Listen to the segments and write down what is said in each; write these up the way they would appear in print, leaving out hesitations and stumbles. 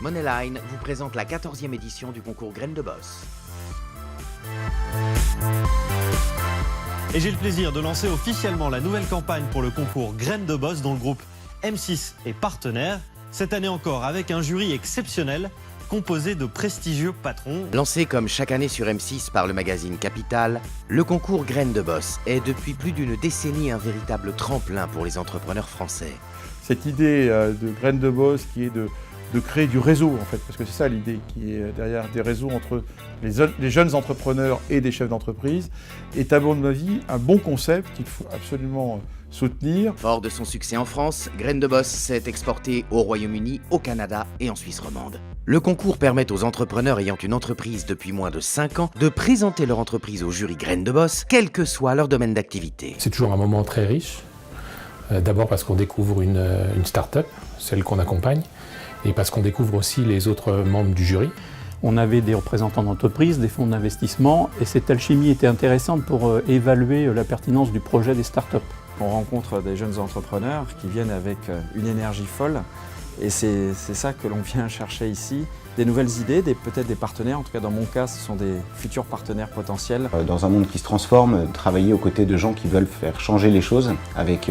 Moneyline vous présente la 14e édition du concours Graines de Boss. Et j'ai le plaisir de lancer officiellement la nouvelle campagne pour le concours Graines de Boss dont le groupe M6 est partenaire. Cette année encore avec un jury exceptionnel composé de prestigieux patrons. Lancé comme chaque année sur M6 par le magazine Capital, le concours Graines de Boss est depuis plus d'une décennie un véritable tremplin pour les entrepreneurs français. Cette idée de Graines de Boss qui est de créer du réseau en fait, parce que c'est ça l'idée qui est derrière des réseaux entre les jeunes entrepreneurs et des chefs d'entreprise, est à mon avis un bon concept qu'il faut absolument soutenir. Fort de son succès en France, Graines de Boss s'est exporté au Royaume-Uni, au Canada et en Suisse romande. Le concours permet aux entrepreneurs ayant une entreprise depuis moins de 5 ans de présenter leur entreprise au jury Graines de Boss, quel que soit leur domaine d'activité. C'est toujours un moment très riche, d'abord parce qu'on découvre une start-up, celle qu'on accompagne, et parce qu'on découvre aussi les autres membres du jury. On avait des représentants d'entreprise, des fonds d'investissement, et cette alchimie était intéressante pour évaluer la pertinence du projet des startups. On rencontre des jeunes entrepreneurs qui viennent avec une énergie folle, et c'est ça que l'on vient chercher ici. Des nouvelles idées, peut-être des partenaires, en tout cas dans mon cas, ce sont des futurs partenaires potentiels. Dans un monde qui se transforme, travailler aux côtés de gens qui veulent faire changer les choses avec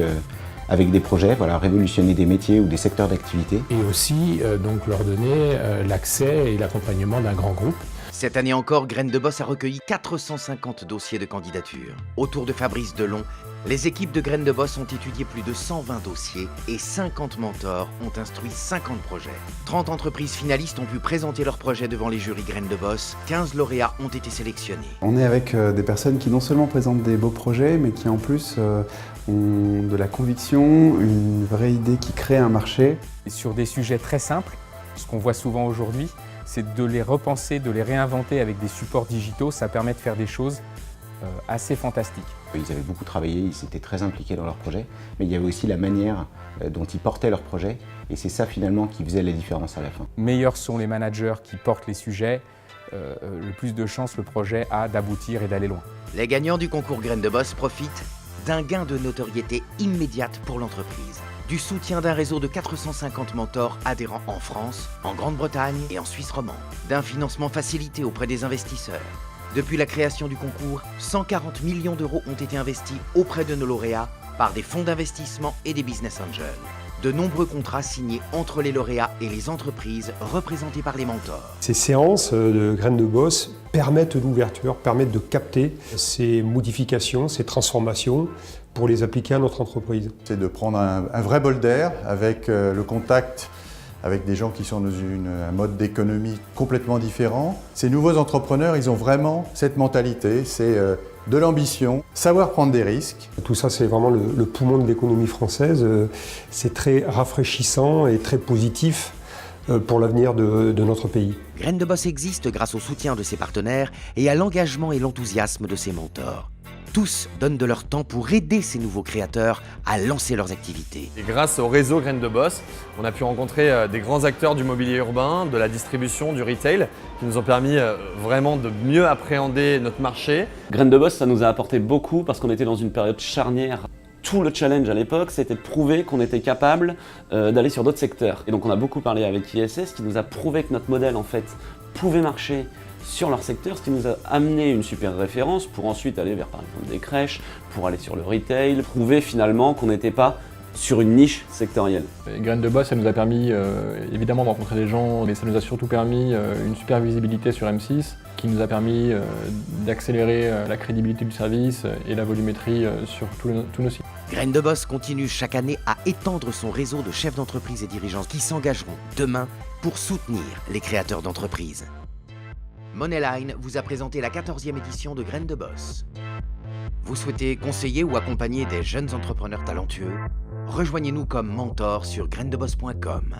des projets, voilà, révolutionner des métiers ou des secteurs d'activité. Et aussi donc leur donner l'accès et l'accompagnement d'un grand groupe. Cette année encore, Graines de Boss a recueilli 450 dossiers de candidature. Autour de Fabrice Delon, les équipes de Graines de Boss ont étudié plus de 120 dossiers et 50 mentors ont instruit 50 projets. 30 entreprises finalistes ont pu présenter leurs projets devant les jurys Graines de Boss. 15 lauréats ont été sélectionnés. On est avec des personnes qui non seulement présentent des beaux projets, mais qui en plus ont de la conviction, une vraie idée qui crée un marché. Et sur des sujets très simples, ce qu'on voit souvent aujourd'hui, c'est de les repenser, de les réinventer avec des supports digitaux. Ça permet de faire des choses assez fantastiques. Ils avaient beaucoup travaillé, ils s'étaient très impliqués dans leur projet, mais il y avait aussi la manière dont ils portaient leur projet, et c'est ça finalement qui faisait la différence à la fin. Meilleurs sont les managers qui portent les sujets, le plus de chances le projet a d'aboutir et d'aller loin. Les gagnants du concours Graines de Boss profitent d'un gain de notoriété immédiate pour l'entreprise, du soutien d'un réseau de 450 mentors adhérents en France, en Grande-Bretagne et en Suisse romande, d'un financement facilité auprès des investisseurs. Depuis la création du concours, 140 millions d'euros ont été investis auprès de nos lauréats par des fonds d'investissement et des business angels. De nombreux contrats signés entre les lauréats et les entreprises représentées par les mentors. Ces séances de Graines de Boss permettent l'ouverture, permettent de capter ces modifications, ces transformations pour les appliquer à notre entreprise. C'est de prendre un vrai bol d'air avec le contact avec des gens qui sont dans un mode d'économie complètement différent. Ces nouveaux entrepreneurs, ils ont vraiment cette mentalité, c'est de l'ambition, savoir prendre des risques. Tout ça, c'est vraiment le poumon de l'économie française. C'est très rafraîchissant et très positif pour l'avenir de notre pays. Graines de Boss existe grâce au soutien de ses partenaires et à l'engagement et l'enthousiasme de ses mentors. Tous donnent de leur temps pour aider ces nouveaux créateurs à lancer leurs activités. Et grâce au réseau Graines de Boss, on a pu rencontrer des grands acteurs du mobilier urbain, de la distribution, du retail, qui nous ont permis vraiment de mieux appréhender notre marché. Graines de Boss, ça nous a apporté beaucoup parce qu'on était dans une période charnière. Tout le challenge à l'époque, c'était de prouver qu'on était capable d'aller sur d'autres secteurs. Et donc on a beaucoup parlé avec ISS, qui nous a prouvé que notre modèle en fait pouvait marcher sur leur secteur, ce qui nous a amené une super référence pour ensuite aller vers par exemple des crèches, pour aller sur le retail, prouver finalement qu'on n'était pas sur une niche sectorielle. Graines de Boss, ça nous a permis évidemment de rencontrer des gens, mais ça nous a surtout permis une super visibilité sur M6, qui nous a permis d'accélérer la crédibilité du service et la volumétrie sur tous nos sites. Graines de Boss continue chaque année à étendre son réseau de chefs d'entreprise et dirigeants qui s'engageront demain pour soutenir les créateurs d'entreprises. Moneyline vous a présenté la 14e édition de Graines de Boss. Vous souhaitez conseiller ou accompagner des jeunes entrepreneurs talentueux? Rejoignez-nous comme mentor sur grainesdeboss.com.